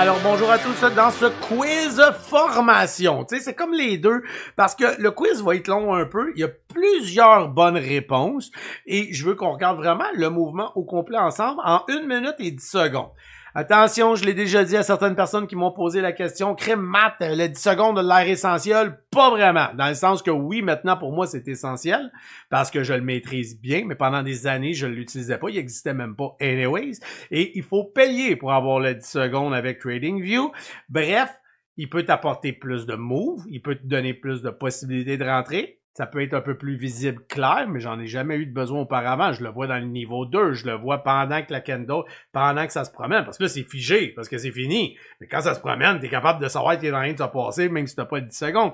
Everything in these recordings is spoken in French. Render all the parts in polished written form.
Alors bonjour à tous dans ce quiz formation. Tu sais, c'est comme les deux parce que le quiz va être long un peu. Il y a plusieurs bonnes réponses et je veux qu'on regarde vraiment le mouvement au complet ensemble en 1 minute et 10 secondes. Attention, je l'ai déjà dit à certaines personnes qui m'ont posé la question, crème Matt, les 10 secondes de l'air essentiel? Pas vraiment. Dans le sens que oui, maintenant pour moi c'est essentiel parce que je le maîtrise bien, mais pendant des années je ne l'utilisais pas, il n'existait même pas anyways. Et il faut payer pour avoir le 10 secondes avec TradingView. Bref, il peut t'apporter plus de moves, il peut te donner plus de possibilités de rentrer. Ça peut être un peu plus visible, clair, mais j'en ai jamais eu de besoin auparavant. Je le vois dans le niveau 2, je le vois pendant que la candle, pendant que ça se promène. Parce que là, c'est figé, parce que c'est fini. Mais quand ça se promène, t'es capable de savoir qu'il est en train de se passer, même si t'as pas 10 secondes.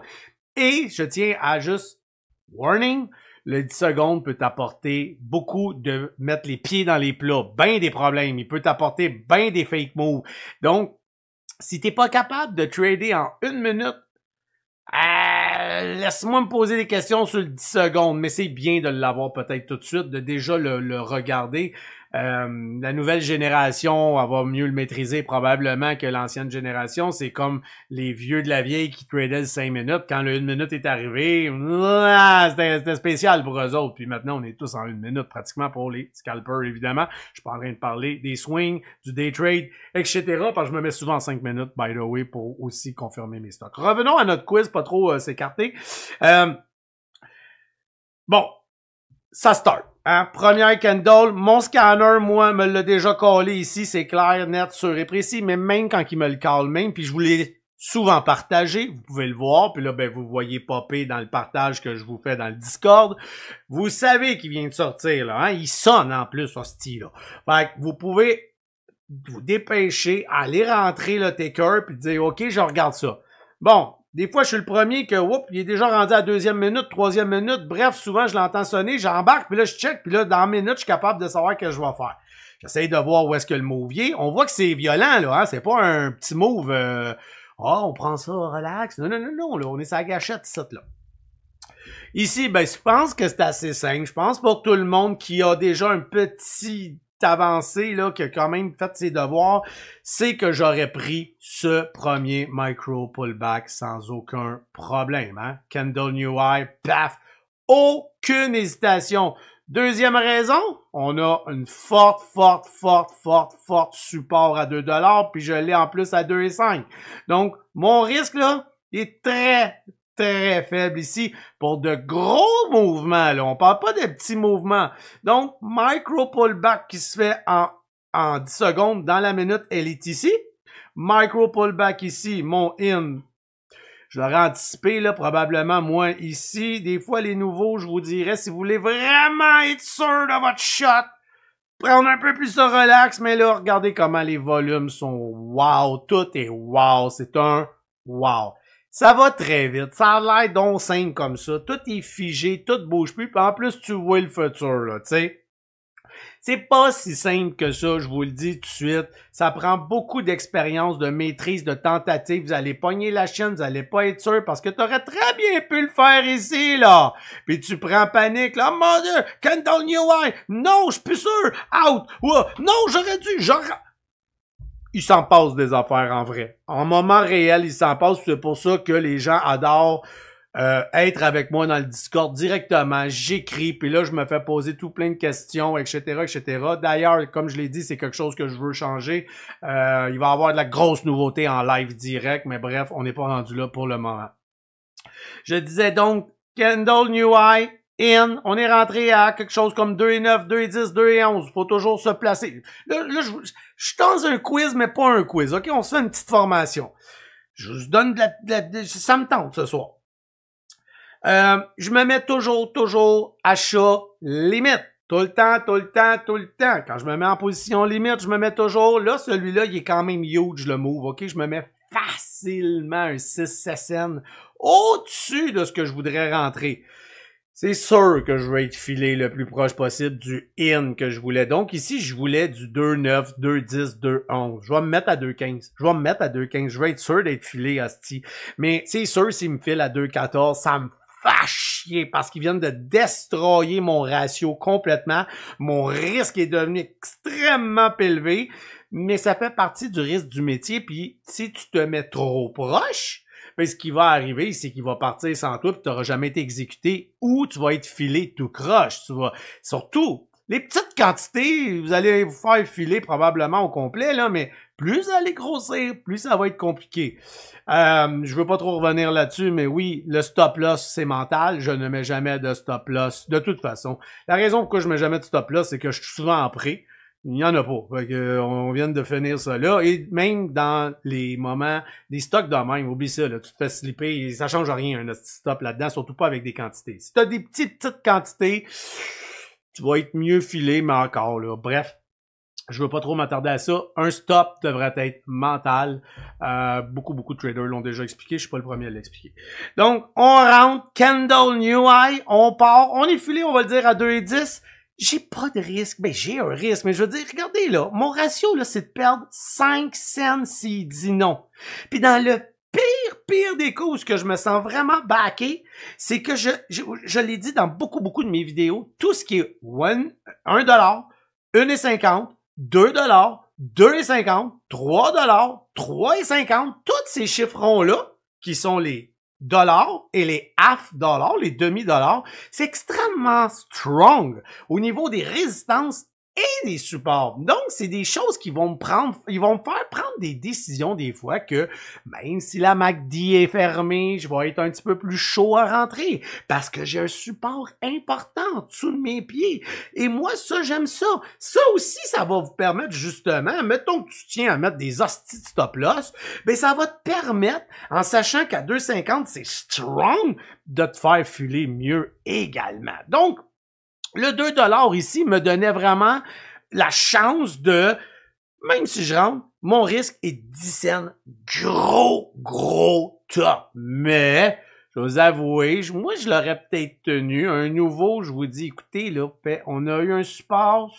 Et je tiens à juste, warning, le 10 secondes peut t'apporter beaucoup de mettre les pieds dans les plats, ben des problèmes. Il peut t'apporter ben des fake moves. Donc, si t'es pas capable de trader en 1 minute, laisse-moi me poser des questions sur le 10 secondes, mais c'est bien de l'avoir peut-être tout de suite, de déjà le regarder. La nouvelle génération, elle va mieux le maîtriser probablement que l'ancienne génération. C'est comme les vieux de la vieille qui tradaient le 5 minutes. Quand le 1 minute est arrivé, c'était spécial pour eux autres. Puis maintenant, on est tous en 1 minute pratiquement pour les scalpers, évidemment. Je suis pas en train de parler des swings, du day trade, etc. Parce que je me mets souvent en 5 minutes, by the way, pour aussi confirmer mes stocks. Revenons à notre quiz, pas trop s'écarter. Bon, ça start. Hein? Première candle, mon scanner, moi, me l'a déjà collé ici, c'est clair, net, sûr et précis, mais même quand il me le cale même, puis je vous l'ai souvent partagé, vous pouvez le voir, puis là, ben, vous voyez popper dans le partage que je vous fais dans le Discord. Vous savez qu'il vient de sortir, là, hein? Il sonne en plus, hostie, là. Fait que vous pouvez vous dépêcher, aller rentrer le taker, puis dire, OK, je regarde ça. Bon, des fois, je suis le premier que, oups, il est déjà rendu à 2e minute, 3e minute. Bref, souvent, je l'entends sonner, j'embarque, puis là, je check, puis là, dans 1 minute, je suis capable de savoir ce que je vais faire. J'essaye de voir où est-ce que le move y est. On voit que c'est violent, là, hein. C'est pas un petit move, on prend ça, relax. Non, non, non, non, là, on est sur la gâchette, ça, là. Ici, ben, je pense que c'est assez simple. Je pense pour tout le monde qui a déjà un petit avancé, là, qui a quand même fait ses devoirs, c'est que j'aurais pris ce premier micro pullback sans aucun problème, hein. Candle New High, paf, aucune hésitation. Deuxième raison, on a une forte support à 2$, puis je l'ai en plus à 2,5. Donc, mon risque, là, est très faible ici pour de gros mouvements, là. On parle pas de petits mouvements. Donc, micro pullback qui se fait en 10 secondes dans la minute, elle est ici. Micro pullback ici, mon in. Je l'aurais anticipé, là, probablement moins ici. Des fois, les nouveaux, je vous dirais, si vous voulez vraiment être sûr de votre shot, prendre un peu plus de relax, mais là, regardez comment les volumes sont wow. Tout est wow. C'est un wow. Ça va très vite. Ça a l'air donc simple comme ça. Tout est figé, tout bouge plus. Puis en plus, tu vois le futur, là, tu sais. C'est pas si simple que ça, je vous le dis tout de suite. Ça prend beaucoup d'expérience, de maîtrise, de tentative. Vous allez pogner la chaîne, vous allez pas être sûr parce que tu aurais très bien pu le faire ici, là. Puis tu prends panique, là. Oh mon Dieu, Candle New High. Non, je suis plus sûr. Out. Non, j'aurais dû. Il s'en passe des affaires en vrai. En moment réel, il s'en passe. C'est pour ça que les gens adorent être avec moi dans le Discord directement. J'écris, puis là, je me fais poser tout plein de questions, etc., etc. D'ailleurs, comme je l'ai dit, c'est quelque chose que je veux changer. Il va y avoir de la grosse nouveauté en live direct, mais bref, on n'est pas rendu là pour le moment. Je disais donc, Candle New High, in, on est rentré à quelque chose comme 2,9, 2,10, 2,11. Faut toujours se placer. Là je suis dans un quiz, mais pas un quiz, OK? On se fait une petite formation. Je vous donne ça me tente ce soir. Je me mets toujours achat limite. Tout le temps. Quand je me mets en position limite, je me mets toujours. Là, celui-là, il est quand même huge, le move, OK? Je me mets facilement un 6 SN au-dessus de ce que je voudrais rentrer. C'est sûr que je vais être filé le plus proche possible du in que je voulais. Donc ici, je voulais du 2,9, 2,10, 2,11. Je vais me mettre à 2,15. Je vais être sûr d'être filé à ce. Mais c'est sûr, s'il me file à 2,14, ça me fait chier parce qu'ils viennent de destroyer mon ratio complètement. Mon risque est devenu extrêmement élevé. mais ça fait partie du risque du métier, puis si tu te mets trop proche, ben, ce qui va arriver, c'est qu'il va partir sans toi, puis tu n'auras jamais été exécuté, ou tu vas être filé tout croche. Tu vas, surtout, les petites quantités, vous allez vous faire filer probablement au complet, là, mais plus vous allez grossir, plus ça va être compliqué. Je veux pas trop revenir là-dessus, mais oui, le stop-loss, c'est mental. Je ne mets jamais de stop-loss, de toute façon. La raison pourquoi je mets jamais de stop-loss, c'est que je suis souvent en prêt. Il n'y en a pas. Fait que, on vient de finir ça là. Et même dans les moments, des stocks de même, oublie ça, là, tu te fais slipper, ça change rien, un stop là-dedans, surtout pas avec des quantités. Si tu as des petites quantités, tu vas être mieux filé, mais encore, là. Bref, je veux pas trop m'attarder à ça. Un stop devrait être mental. Beaucoup de traders l'ont déjà expliqué. Je suis pas le premier à l'expliquer. Donc, on rentre, candle new high, on part, on est filé, on va le dire, à 2,10. J'ai pas de risque. Ben, j'ai un risque, mais je veux dire, regardez là, mon ratio, là, c'est de perdre 5 cents s'il dit non. Puis dans le pire des causes que je me sens vraiment backé, c'est que je l'ai dit dans beaucoup de mes vidéos, tout ce qui est 1$, 1,50$, 2$, 2,50$, 3$, 3,50$, tous ces chiffrons-là, qui sont les dollars et les half-dollars, les demi-dollars, c'est extrêmement strong au niveau des résistances et des supports. Donc, c'est des choses qui vont ils vont me faire prendre des décisions des fois que, même si la MACD est fermée, je vais être un petit peu plus chaud à rentrer parce que j'ai un support important en dessous de mes pieds. Et moi, ça, j'aime ça. Ça aussi, ça va vous permettre justement, mettons que tu tiens à mettre des hosties de stop-loss, ben ça va te permettre, en sachant qu'à 2,50, c'est strong, de te faire filer mieux également. Donc, le 2$ ici me donnait vraiment la chance de, même si je rentre, mon risque est 10 cents. Gros top. Mais, je vais vous avouer, moi, je l'aurais peut-être tenu. Un nouveau, je vous dis, écoutez, là, on a eu un support.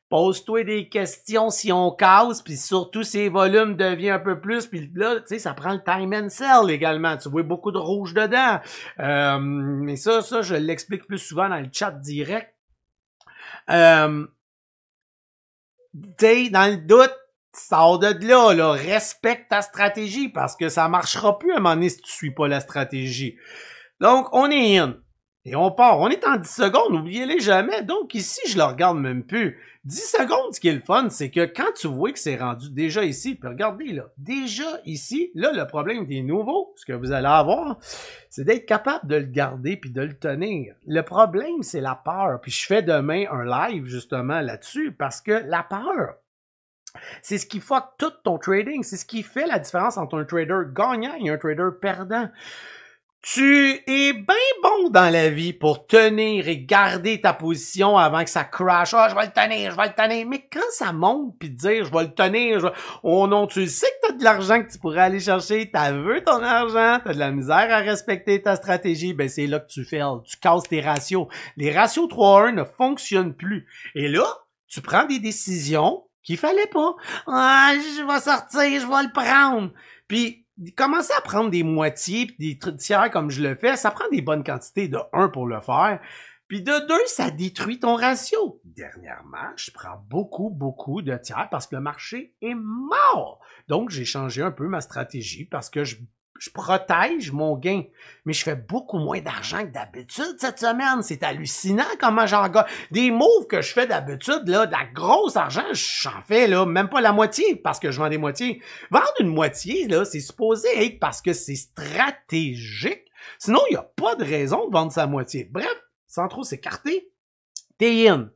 Pose-toi des questions si on casse, puis surtout si les volumes deviennent un peu plus, puis là, tu sais, ça prend le time and sell également. Tu vois beaucoup de rouge dedans. Mais ça, je l'explique plus souvent dans le chat direct. Tu sais, dans le doute, sors de là, respecte ta stratégie, parce que ça marchera plus à un moment donné si tu suis pas la stratégie. Donc, on est in. Et on part. On est en 10 secondes, n'oubliez-les jamais. Donc ici, je le regarde même plus. 10 secondes, ce qui est le fun, c'est que quand tu vois que c'est rendu déjà ici, puis regardez là, déjà ici, là, le problème des nouveaux, ce que vous allez avoir, c'est d'être capable de le garder puis de le tenir. Le problème, c'est la peur. Puis je fais demain un live justement là-dessus parce que la peur, c'est ce qui fuck tout ton trading. C'est ce qui fait la différence entre un trader gagnant et un trader perdant. Tu es bien bon dans la vie pour tenir et garder ta position avant que ça crash. Ah, je vais le tenir. Mais quand ça monte puis dire je vais le tenir, oh non, tu sais que t'as de l'argent que tu pourrais aller chercher, t'as vu ton argent, t'as de la misère à respecter ta stratégie, ben c'est là que tu fais, tu casses tes ratios. Les ratios 3-1 ne fonctionnent plus. Et là, tu prends des décisions qu'il fallait pas. Ah, je vais sortir, je vais le prendre. Puis commencer à prendre des moitiés puis des tiers comme je le fais, ça prend des bonnes quantités de 1 pour le faire. Puis de 2, ça détruit ton ratio. Dernièrement, je prends beaucoup de tiers parce que le marché est mort. Donc, j'ai changé un peu ma stratégie parce que je protège mon gain. Mais je fais beaucoup moins d'argent que d'habitude cette semaine. C'est hallucinant comment j'en gagne. Des moves que je fais d'habitude, là, de la grosse argent, j'en fais, là, même pas la moitié parce que je vends des moitiés. Vendre une moitié, là, c'est supposé être parce que c'est stratégique. Sinon, il n'y a pas de raison de vendre sa moitié. Bref, sans trop s'écarter, t'es in.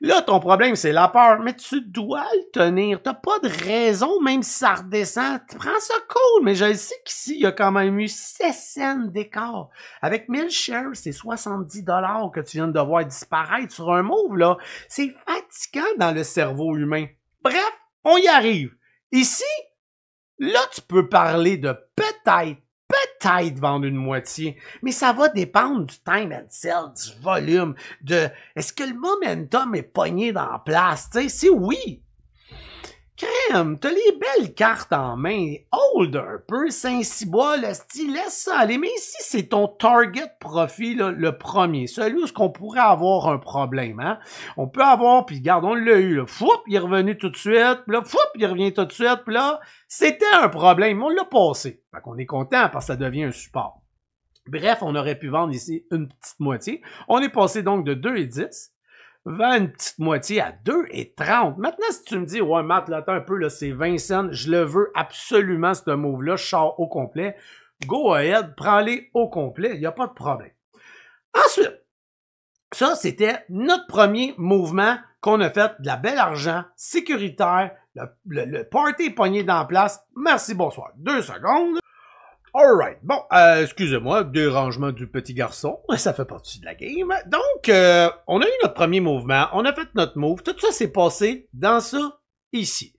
Là, ton problème, c'est la peur, mais tu dois le tenir. T'as pas de raison, même si ça redescend. Tu prends ça cool, mais je sais qu'ici, il y a quand même eu 16 cents d'écart. Avec 1000 shares, c'est 70$ que tu viens de voir disparaître sur un move, là. C'est fatigant dans le cerveau humain. Bref, on y arrive. Ici, là, tu peux parler de peut-être vendre une moitié, mais ça va dépendre du time and sell, du volume, de est-ce que le momentum est pogné dans la place, tu sais, si oui, Crème, t'as les belles cartes en main. Hold un peu, Saint-Cyboire, le style, laisse ça aller. Mais ici, c'est ton target profit, là, le premier. Celui où on pourrait avoir un problème. Hein? On peut avoir, puis regarde, on l'a eu. Là. Foup, il est revenu tout de suite. Puis là, foup, il revient tout de suite. Puis là, c'était un problème. On l'a passé. Fait qu'on est content parce que ça devient un support. Bref, on aurait pu vendre ici une petite moitié. On est passé donc de 2,10 vers une petite moitié à 2,30. Maintenant, si tu me dis, ouais, Matt, là, attends un peu, là, c'est 20 cents, je le veux absolument, ce move-là, je sors au complet. Go ahead, prends-les au complet, il n'y a pas de problème. Ensuite, ça, c'était notre premier mouvement qu'on a fait de la belle argent, sécuritaire, le party pogné dans la place. Merci, bonsoir. 2 secondes. Alright, bon, excusez-moi, dérangement du petit garçon, ça fait partie de la game. Donc, on a eu notre premier mouvement, on a fait notre move, tout ça s'est passé dans ça, ici.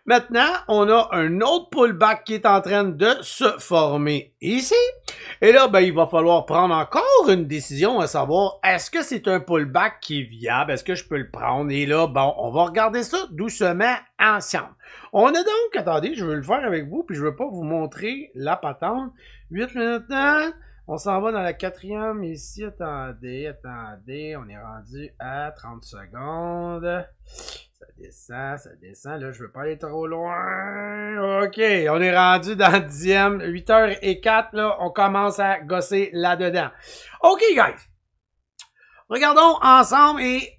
Maintenant, on a un autre pullback qui est en train de se former ici. Et là, ben, il va falloir prendre encore une décision à savoir, est-ce que c'est un pullback qui est viable? Est-ce que je peux le prendre? Et là, bon, on va regarder ça doucement ensemble. On a donc, attendez, je veux le faire avec vous, puis je veux pas vous montrer la patente. 8 minutes, on s'en va dans la 4e ici. Attendez, on est rendu à 30 secondes. Ça descend. Là, je veux pas aller trop loin. OK, on est rendu dans le 10e. 8h04, là, on commence à gosser là-dedans. OK, guys. Regardons ensemble et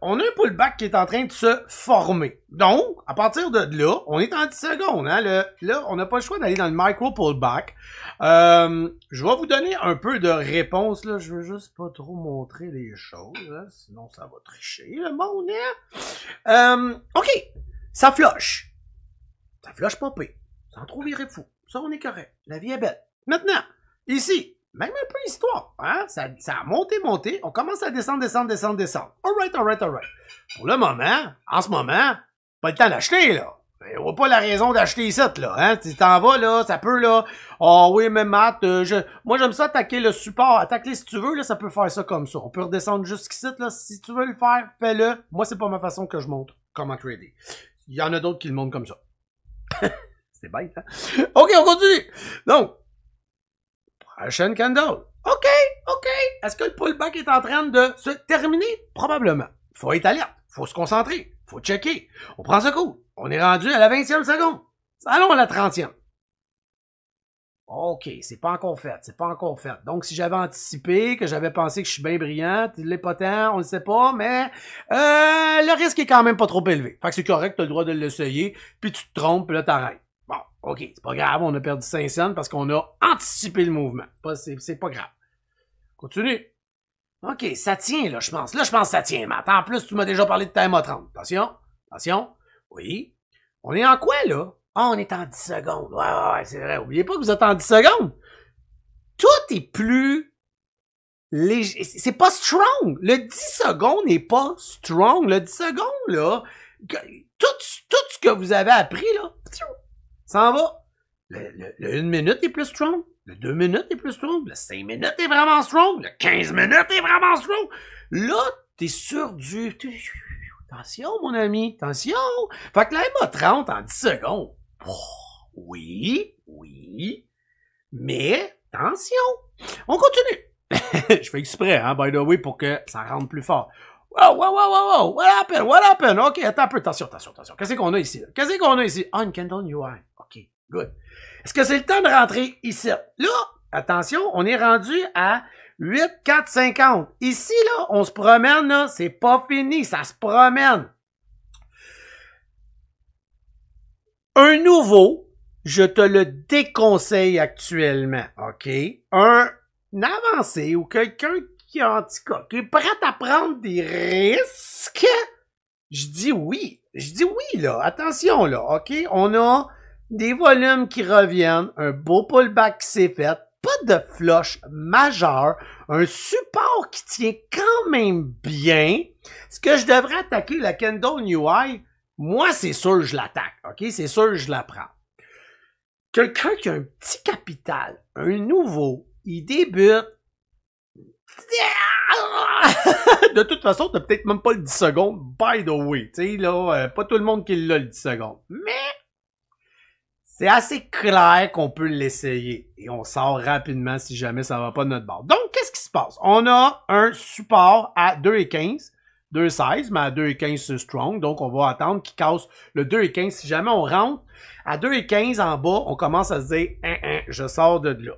on a un pullback qui est en train de se former. Donc, à partir de là, on est en 10 secondes. Hein, là, on n'a pas le choix d'aller dans le micro pullback. Je vais vous donner un peu de réponse. Là. Je veux juste pas trop montrer les choses. Hein, sinon, ça va tricher le monde. Hein? OK, ça flush. Ça flush pas pire. Sans trop virer fou. Ça, on est correct. La vie est belle. Maintenant, ici. Même un peu histoire, hein? Ça a monté. On commence à descendre. Alright. Pour le moment, en ce moment, pas le temps d'acheter, là. On voit pas la raison d'acheter ici, là, hein? Tu t'en vas, là, ça peut, là. Oh oui, mais Matt, moi, j'aime ça attaquer le support. Attaque-les si tu veux, là, ça peut faire ça comme ça. On peut redescendre jusqu'ici, là. Si tu veux le faire, fais-le. Moi, c'est pas ma façon que je montre comment trader. Il y en a d'autres qui le montrent comme ça. C'est bête, hein? OK, on continue. Donc, prochaine candle. OK. Est-ce que le pullback est en train de se terminer? Probablement. Il faut être alerte. Il faut se concentrer. Il faut checker. On prend ce coup. On est rendu à la 20e seconde. Allons à la 30e. OK, c'est pas encore fait. Donc, si j'avais anticipé, que j'avais pensé que je suis bien brillant, il l'est pas tant, on le sait pas, mais le risque est quand même pas trop élevé. Fait que c'est correct, tu as le droit de l'essayer, puis tu te trompes, puis là, t'arrêtes. Bon, OK, c'est pas grave, on a perdu 5 cents parce qu'on a anticipé le mouvement. C'est pas grave. Continue. OK, ça tient, là, je pense. Là, je pense que ça tient, Matt. En plus, tu m'as déjà parlé de time 30. Attention. Oui. On est en quoi, là? Ah, on est en 10 secondes. Ouais, c'est vrai. Oubliez pas que vous êtes en 10 secondes. Tout est plus léger. C'est pas strong. Le 10 secondes n'est pas strong. Le 10 secondes, là, tout ce que vous avez appris, là, s'en va. Le 1 minute est plus strong. Le 2 minutes est plus strong. Le 5 minutes est vraiment strong. Le 15 minutes est vraiment strong. Là, t'es sur du... Attention, mon ami. Attention. Fait que la MA30 en 10 secondes. Oh, oui. Mais, attention. On continue. Je fais exprès, hein, by the way, pour que ça rentre plus fort. Wow. What happened? OK, attends un peu. Attention. Qu'est-ce qu'on a ici? Ah, une candle UI. OK, good. Est-ce que c'est le temps de rentrer ici? Là, attention, on est rendu à 8,450. Ici, là, on se promène, là. C'est pas fini, ça se promène. Un nouveau, je te le déconseille actuellement, OK? Un avancé ou quelqu'un qui, en tout cas, qui est prêt à prendre des risques, je dis oui, là. Attention, là, OK? On a des volumes qui reviennent, un beau pullback qui s'est fait, pas de flush majeur, un support qui tient quand même bien. Est-ce que je devrais attaquer la candle UI? Moi, c'est sûr que je l'attaque, OK? C'est sûr que je la prends. Quelqu'un qui a un petit capital, un nouveau, il débute de toute façon, t'as peut-être même pas le 10 secondes, by the way. Tu sais, là, pas tout le monde qui l'a le 10 secondes. Mais c'est assez clair qu'on peut l'essayer. Et on sort rapidement si jamais ça va pas de notre bord. Donc, qu'est-ce qui se passe? On a un support à 2,15, 2,16, mais à 2,15 c'est strong. Donc, on va attendre qu'il casse le 2,15. Si jamais on rentre à 2,15 en bas, on commence à se dire, je sors de là.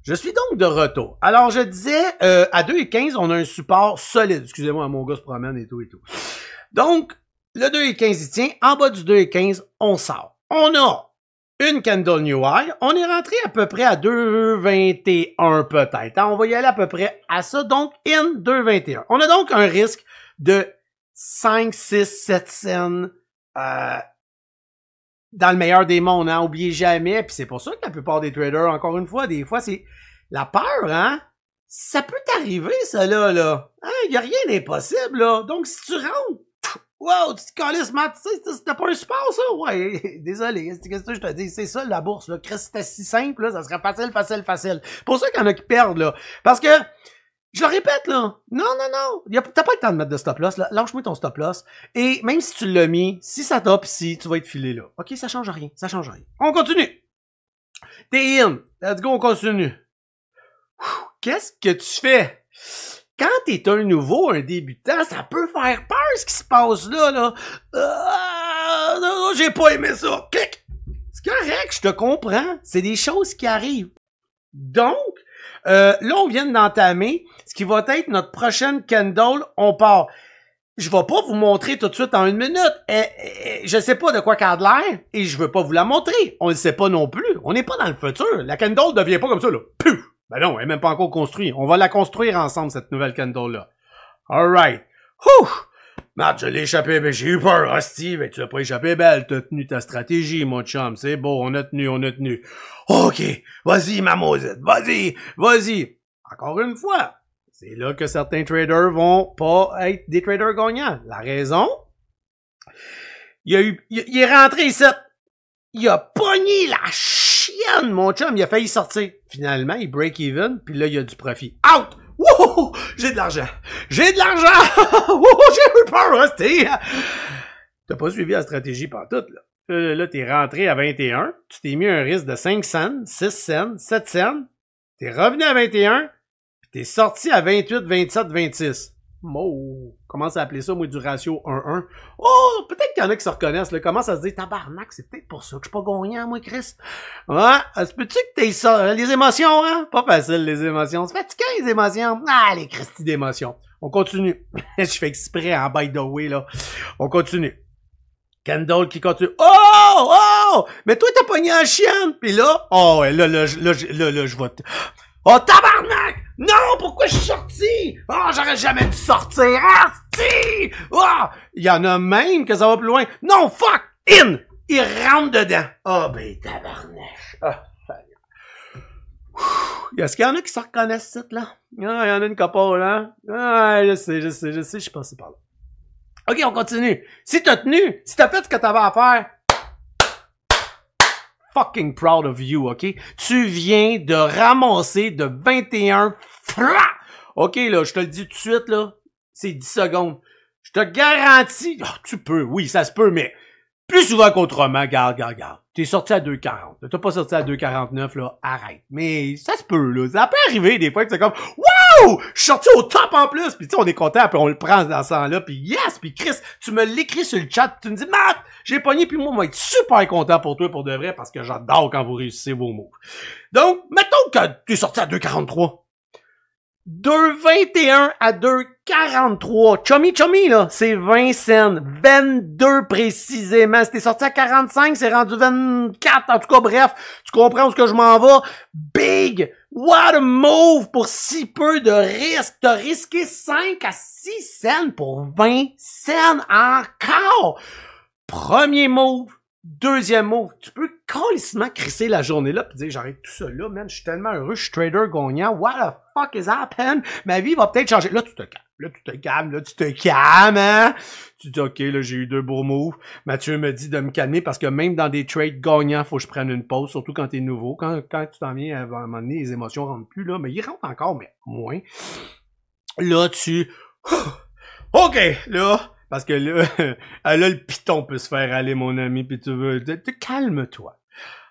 Je suis donc de retour. Alors, je disais, à 2,15, on a un support solide. Excusez-moi, mon gars se promène et tout et tout. Donc, le 2,15, il tient. En bas du 2,15, on sort. On a une candle new high. On est rentré à peu près à 2,21 peut-être. On va y aller à peu près à ça. Donc, in 2,21. On a donc un risque de 5, 6, 7 cents dans le meilleur des mondes. Hein? Oubliez jamais. Puis c'est pour ça que la plupart des traders, encore une fois, des fois, c'est la peur, hein? Ça peut t'arriver, ça là. Hein? Il n'y a rien d'impossible, là. Donc, si tu rentres, wow, tu te calisses, Matt, tu sais, c'était pas un support, ça? Ouais, désolé, qu'est-ce que je te dis? C'est ça, la bourse, là. Chris, c'était si simple, là, ça serait facile. Pour ça qu'il y en a qui perdent, là. Parce que, je le répète, là. Non. T'as pas le temps de mettre de stop-loss, là. Lâche-moi ton stop-loss. Et même si tu l'as mis, si ça top ici, tu vas être filé, là. OK, ça change rien. On continue. T'es in. Let's go, on continue. Qu'est-ce que tu fais? Quand t'es un nouveau, un débutant, ça peut faire peur ce qui se passe là. Non, j'ai pas aimé ça. Clic! C'est correct, je te comprends. C'est des choses qui arrivent. Donc, là, on vient d'entamer ce qui va être notre prochaine candle. On part. Je vais pas vous montrer tout de suite en 1 minute. Je sais pas de quoi qu'elle a de l'air et je veux pas vous la montrer. On le sait pas non plus. On n'est pas dans le futur. La candle devient pas comme ça, là. Puf! Ben non, elle est même pas encore construite. On va la construire ensemble, cette nouvelle candle-là. Alright. Ouh! Matt, je l'ai échappé, mais j'ai eu peur, hostie. Ben, tu l'as pas échappé, belle. T'as tenu ta stratégie, mon chum. C'est beau, on a tenu. OK. Vas-y, ma maudite. Vas-y. Encore une fois, c'est là que certains traders vont pas être des traders gagnants. La raison? Il est rentré ici. Il a pogné la chienne, mon chum. Il a failli sortir. Finalement, il break even, puis là, il y a du profit. Out! Wouhou! J'ai de l'argent! Wouhou! J'ai eu peur, hostie! T'as pas suivi la stratégie pantoute, là. Là, t'es rentré à 21. Tu t'es mis un risque de 5 cents, 6 cents, 7 cents. T'es revenu à 21. Puis t'es sorti à 28, 27, 26. Commence à appeler ça, moi, du ratio 1-1. Oh, peut-être qu'il y en a qui se reconnaissent, là. Commence à se dire, tabarnak, c'est peut-être pour ça que je suis pas gagnant, moi, Chris. Ouais, peux-tu que t'aies ça? Les émotions, hein? Pas facile, les émotions. C'est fatigant, les émotions. Ah, les Christy d'émotions. On continue. Je fais exprès, en by the way, là. On continue. Candle qui continue. Oh! Mais toi, t'as pogné un chien. Puis là, oh, ouais, là, je vois. Oh, tabarnak! Non, pourquoi je suis sorti? Oh, j'aurais jamais dû sortir. Ah, si! Oh! Il y en a même que ça va plus loin. Non, fuck! In! Il rentre dedans. Oh, ben, tabarnak. Ah, est-ce qu'il y en a qui se reconnaissent, cette là? Ah, il y en a une couple, là. Ah, je sais, je suis passé par là. OK, on continue. Si t'as tenu, si t'as fait ce que t'avais à faire, fucking proud of you, OK? Tu viens de ramasser de 21 francs. OK, là, je te le dis tout de suite, là, c'est 10 secondes. Je te garantis, oh, tu peux, oui, ça se peut, mais plus souvent qu'autrement, garde. T'es sorti à 2,40. T'as pas sorti à 2,49, là, arrête. Mais ça se peut, là. Ça peut arriver des fois que c'est comme, wow! Je suis sorti au top en plus! Puis tu sais, on est content, puis on le prend dans ce sens-là, puis yes! Puis Chris, tu me l'écris sur le chat, tu me dis, Matt, j'ai pogné, puis moi, on va être super content pour toi, pour de vrai, parce que j'adore quand vous réussissez vos mots. Donc, mettons que t'es sorti à 2,43. 2,21 à 2,43. Chummy, là, c'est 20 cents. 22 précisément. Si t'es sorti à 45, c'est rendu 24. En tout cas, bref, tu comprends où est-ce que je m'en vais. Big! What a move pour si peu de risque. T'as risqué 5 à 6 cents pour 20 cents encore. Premier move. Deuxième move, tu peux calissement crisser la journée là pis dire j'arrête tout ça là, man, je suis tellement heureux, je suis trader gagnant, what the fuck is happening? Ma vie va peut-être changer. Là, tu te calmes, hein? Tu dis ok, là, j'ai eu 2 beaux moves. Mathieu me dit de me calmer parce que même dans des trades gagnants, faut que je prenne une pause, surtout quand t'es nouveau. Quand tu t'en viens à un moment donné, les émotions rentrent plus là, mais ils rentrent encore, mais moins. Là, tu OK, là, parce que là, là, le piton peut se faire aller, mon ami, puis tu veux... Calme-toi.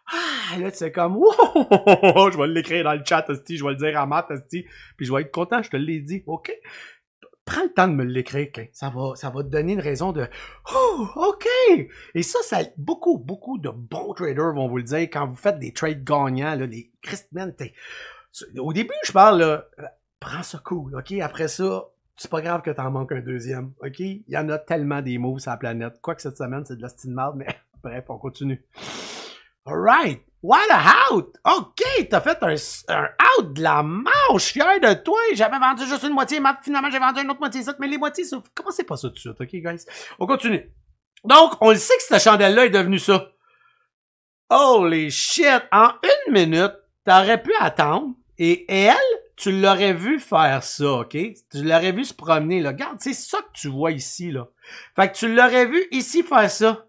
Ah, là, tu sais comme, wow, je vais l'écrire dans le chat, hostie, je vais le dire à Matt, hostie, puis je vais être content, je te l'ai dit, OK? Prends le temps de me l'écrire, ça va te donner une raison de, oh, OK! Et ça, beaucoup de bons traders vont vous le dire quand vous faites des trades gagnants, là, les Christman, au début, je parle, là, prends ça cool, OK? Après ça, c'est pas grave que t'en manques un deuxième, OK? Il y en a tellement des moves sur la planète. Quoique cette semaine, c'est de la style marde, mais bref, on continue. Alright. What a out! OK, t'as fait un out de la manche, fier de toi. J'avais vendu juste une moitié, finalement j'ai vendu une autre moitié, mais les moitiés, ça, commencez pas ça tout de suite, OK, guys? On continue. Donc, on le sait que cette chandelle-là est devenue ça. Holy shit! En une minute, t'aurais pu attendre, et elle, tu l'aurais vu faire ça, OK? Tu l'aurais vu se promener, là. Regarde, c'est ça que tu vois ici, là. Fait que tu l'aurais vu ici faire ça.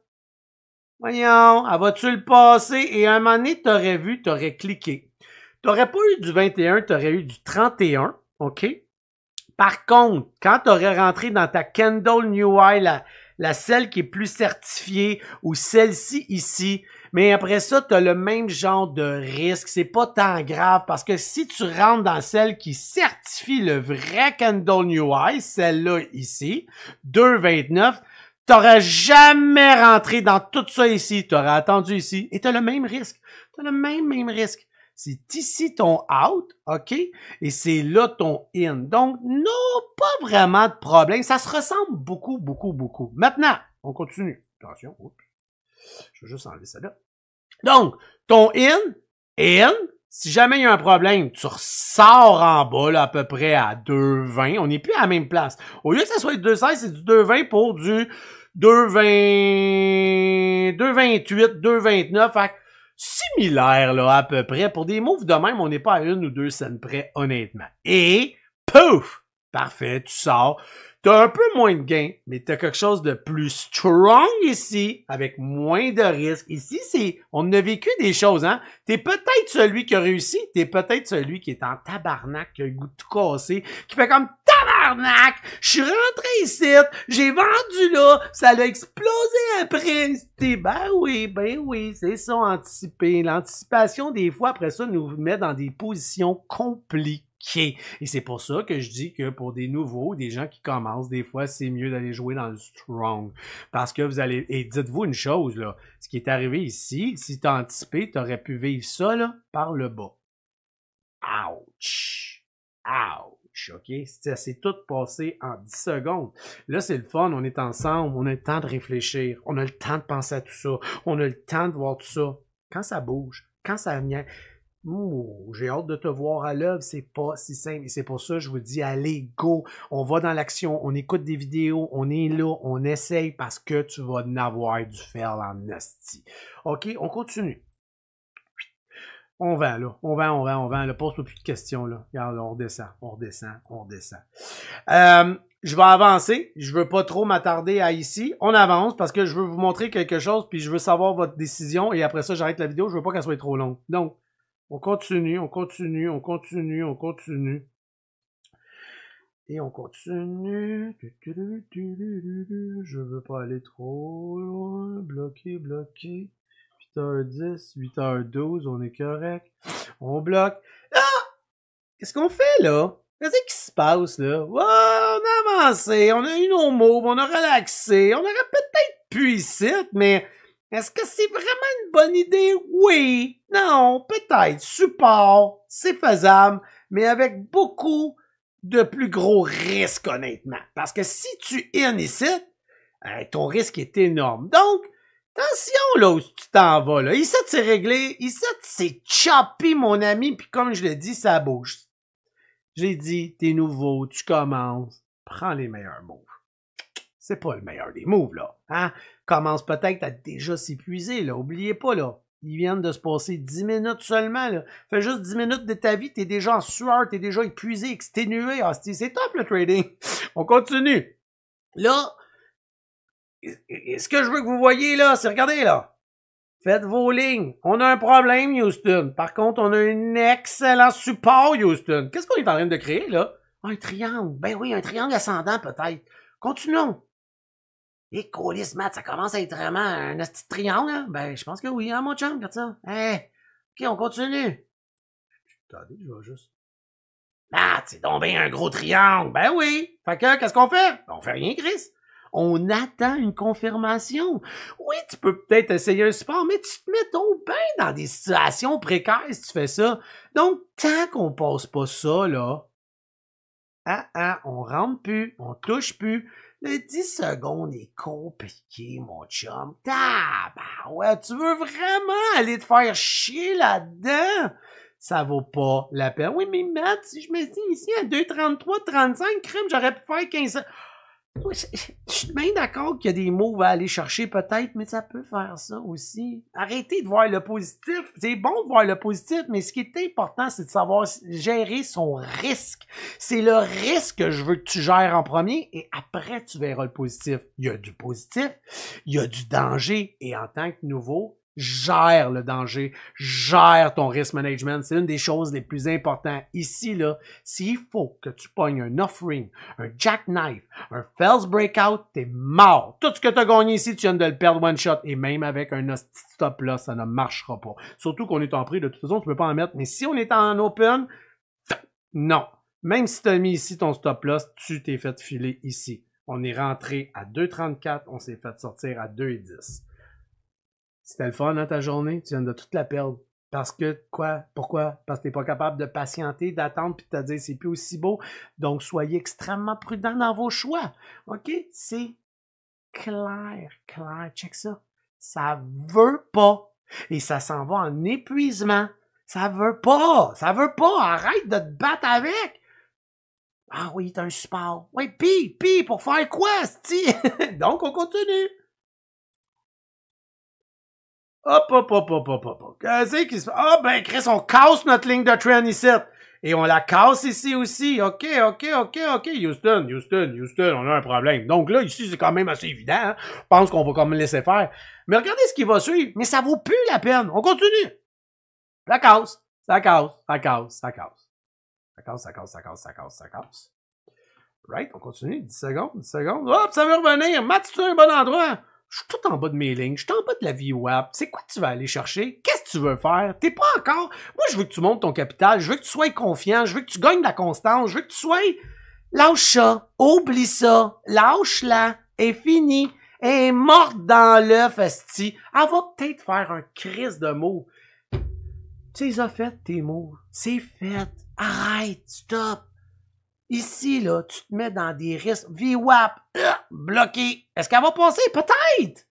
Voyons, elle va-tu le passer? Et à un moment donné, t'aurais vu, t'aurais cliqué. T'aurais pas eu du 21, t'aurais eu du 31, OK? Par contre, quand t'aurais rentré dans ta Candle New Eye, la celle qui est plus certifiée, ou celle-ci ici, mais après ça, t'as le même genre de risque. C'est pas tant grave, parce que si tu rentres dans celle qui certifie le vrai Candle New Eye, celle-là ici, 2,29, t'aurais jamais rentré dans tout ça ici. T'aurais attendu ici. Et t'as le même risque. T'as le même risque. C'est ici ton out, OK? Et c'est là ton in. Donc, non, pas vraiment de problème. Ça se ressemble beaucoup. Maintenant, on continue. Attention. Oups. Je vais juste enlever ça là. Donc, ton in, si jamais il y a un problème, tu ressors en bas, là, à peu près à 2,20. On n'est plus à la même place. Au lieu que ça soit 2,16, c'est du 2,20 pour du 2,20, 2,28, 2,29. Fait similaire, là, à peu près. Pour des moves de même, on n'est pas à 1 ou 2 cents près, honnêtement. Et, pouf! Parfait, tu sors. T'as un peu moins de gains, mais t'as quelque chose de plus strong ici, avec moins de risques. Ici, on a vécu des choses, hein. T'es peut-être celui qui a réussi, t'es peut-être celui qui est en tabarnak, qui a le goût de tout casser, qui fait comme tabarnak, je suis rentré ici, j'ai vendu là, ça l'a explosé après. Ben oui, c'est ça, anticiper. L'anticipation, des fois, après ça, nous met dans des positions compliquées. Et c'est pour ça que je dis que pour des nouveaux, des gens qui commencent, des fois, c'est mieux d'aller jouer dans le strong. Parce que vous allez... Et dites-vous une chose, là. Ce qui est arrivé ici, si t'as anticipé, t'aurais pu vivre ça, là, par le bas. Ouch! OK? C'est tout passé en 10 secondes. Là, c'est le fun. On est ensemble. On a le temps de réfléchir. On a le temps de penser à tout ça. On a le temps de voir tout ça. Quand ça bouge, quand ça vient... j'ai hâte de te voir à l'œuvre, c'est pas si simple. Et c'est pour ça que je vous dis, allez, go, on va dans l'action, on écoute des vidéos, on est là, on essaye parce que tu vas en avoir du fer en hostie. OK, on continue. On vend, là. On vend. Là, pose-toi plus de questions, là. Regarde, là, on redescend. Je vais avancer. Je veux pas trop m'attarder à ici. On avance parce que je veux vous montrer quelque chose puis je veux savoir votre décision et après ça, j'arrête la vidéo. Je veux pas qu'elle soit trop longue. Donc, on continue. Et on continue. Je veux pas aller trop loin. Bloqué. 8h10, 8h12, on est correct. On bloque. Ah! Qu'est-ce qu'on fait, là? Qu'est-ce qui se passe, là? Oh, on a avancé, on a eu nos moves, on a relaxé, on aurait peut-être pu ici, mais est-ce que c'est vraiment une bonne idée? Oui. Non, peut-être. Support, c'est faisable, mais avec beaucoup de plus gros risques, honnêtement. Parce que si tu in ici, ton risque est énorme. Donc, attention là où tu t'en vas, là. Ici, c'est réglé. Ici, c'est choppy, mon ami. Puis comme je l'ai dit, ça bouge. J'ai dit, t'es nouveau, tu commences. Prends les meilleurs moves. C'est pas le meilleur des moves, là. Hein? Commence peut-être à déjà s'épuiser, là. Oubliez pas, là. Ils viennent de se passer 10 minutes seulement, là. Fais juste 10 minutes de ta vie, t'es déjà en sueur, t'es déjà épuisé, exténué. Ah, c'est top, le trading. On continue. Là, ce que je veux que vous voyez là, c'est regardez là. Faites vos lignes. On a un problème, Houston. Par contre, on a un excellent support, Houston. Qu'est-ce qu'on est en train de créer là? Un triangle. Ben oui, un triangle ascendant peut-être. Continuons. Et colis, Matt, ça commence à être vraiment un petit triangle, hein? Ben, je pense que oui, hein, mon chum, regarde ça. Hey, ok, on continue. Attendez, je vais juste... Matt, c'est donc bien un gros triangle. Ben oui. Fait que, qu'est-ce qu'on fait? On fait rien, Chris. On attend une confirmation. Oui, tu peux peut-être essayer un sport, mais tu te mets donc bien dans des situations précaires si tu fais ça. Donc, tant qu'on passe pas ça, là, on rentre plus, on touche plus. Le 10 secondes est compliqué, mon chum. Ouais, tu veux vraiment aller te faire chier là-dedans? Ça vaut pas la peine. Oui, mais Matt, si je me dis ici à 2,33, 35, crème, j'aurais pu faire 15... Oui, je suis bien d'accord qu'il y a des mots à aller chercher peut-être, mais ça peut faire ça aussi. Arrêtez de voir le positif. C'est bon de voir le positif, mais ce qui est important, c'est de savoir gérer son risque. C'est le risque que je veux que tu gères en premier et après, tu verras le positif. Il y a du positif, il y a du danger et en tant que nouveau, gère le danger, gère ton risk management. C'est une des choses les plus importantes. Ici, là, s'il faut que tu pognes un off-ring, un jackknife, un false breakout, t'es mort. Tout ce que t'as gagné ici, tu viens de le perdre one shot. Et même avec un stop là, ça ne marchera pas. Surtout qu'on est en prix, de toute façon, tu peux pas en mettre. Mais si on est en open, non. Même si tu as mis ici ton stop loss, tu t'es fait filer ici. On est rentré à 2,34, on s'est fait sortir à 2,10. C'était le fun, hein, ta journée? Tu viens de toute la perdre. Parce que, quoi? Pourquoi? Parce que t'es pas capable de patienter, d'attendre, puis de te dire c'est plus aussi beau. Donc, soyez extrêmement prudents dans vos choix. OK? C'est clair. Check ça. Ça veut pas. Et ça s'en va en épuisement. Ça veut pas. Arrête de te battre avec. Ah oui, t'as un support. Oui, pis, pour faire quoi, c'ti? Donc, on continue. Hop. Qu'est-ce qui se passe? Ah, ben, Chris, on casse notre ligne de trend ici. Et on la casse ici aussi. OK. Houston, on a un problème. Donc là, ici, c'est quand même assez évident. Hein? Je pense qu'on va quand même laisser faire. Mais regardez ce qui va suivre. Mais ça vaut plus la peine. On continue. Ça casse. Right, on continue. 10 secondes. Hop, ça veut revenir. Matt, c'est un bon endroit. Je suis tout en bas de mes lignes. Je suis en bas de la VWAP. C'est quoi que tu vas aller chercher? Qu'est-ce que tu veux faire? T'es pas encore... Moi, je veux que tu montes ton capital. Je veux que tu sois confiant. Je veux que tu gagnes de la constance. Je veux que tu sois... Lâche ça. Oublie ça. Lâche-la. Elle est finie. Elle est morte dans l'œuf, esti. Elle va peut-être faire un crise de mots. Tu les as fait, tes mots. C'est fait. Arrête. Stop. Ici, là, tu te mets dans des risques. VWAP, bloqué. Est-ce qu'elle va passer? Peut-être!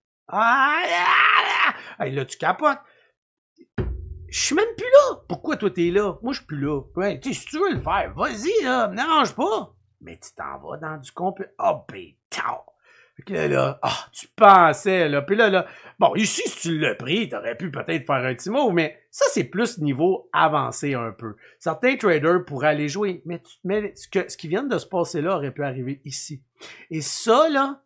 Hey, là, tu capotes. Je suis même plus là. Pourquoi toi, t'es là? Moi, je suis plus là. Ouais, tu sais, si tu veux le faire, vas-y, là, me dérange pas. Mais tu t'en vas dans du complet. Oh, pétard! Fait que là, tu pensais, là. Puis là, bon, ici, si tu l'as pris, t'aurais pu peut-être faire un petit mot, mais ça, c'est plus niveau avancé un peu. Certains traders pourraient aller jouer, mais tu te mets, ce qui vient de se passer là aurait pu arriver ici. Et ça, là,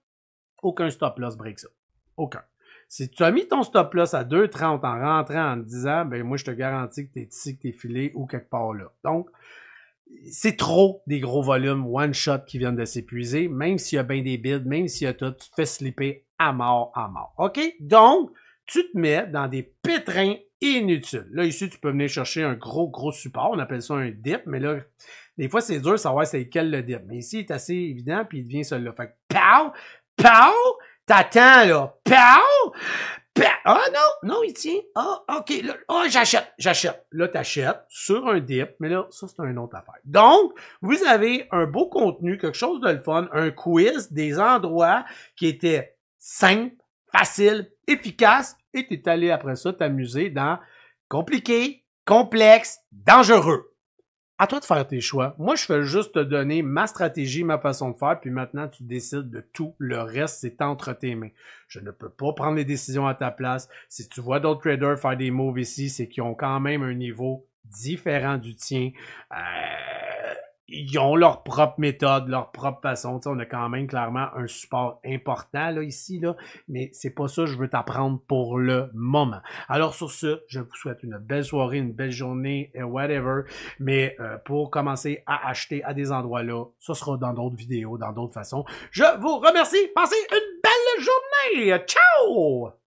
aucun stop loss break ça. Aucun. Si tu as mis ton stop loss à 2,30 en rentrant en te disant, ben, moi, je te garantis que t'es ici, que t'es filé ou quelque part là. Donc, c'est trop des gros volumes one shot qui viennent de s'épuiser, même s'il y a bien des bids, même s'il y a tout, tu te fais slipper à mort. OK? Donc, tu te mets dans des pétrins inutiles. Là, ici, tu peux venir chercher un gros support. On appelle ça un dip, mais là, des fois, c'est dur de savoir c'est lequel le dip. Mais ici, il est assez évident, puis il devient celui-là. Fait que, pow, t'attends, là, pow. Ah non, il tient. Ah, OK. Là, j'achète. Là, t'achètes sur un dip, mais là, ça, c'est une autre affaire. Donc, vous avez un beau contenu, quelque chose de le fun, un quiz, des endroits qui étaient simples, faciles, efficaces, et t'es allé après ça t'amuser dans compliqué, complexe, dangereux. À toi de faire tes choix. Moi, je fais juste te donner ma stratégie, ma façon de faire, puis maintenant, tu décides de tout. Le reste, c'est entre tes mains. Je ne peux pas prendre les décisions à ta place. Si tu vois d'autres traders faire des moves ici, c'est qu'ils ont quand même un niveau différent du tien. ils ont leur propre méthode, leur propre façon. T'sais, on a quand même clairement un support important là, ici, là, mais c'est pas ça que je veux t'apprendre pour le moment. Alors sur ce, je vous souhaite une belle soirée, une belle journée, whatever. Mais pour commencer à acheter à des endroits là, ça sera dans d'autres vidéos, dans d'autres façons. Je vous remercie. Passez une belle journée. Ciao!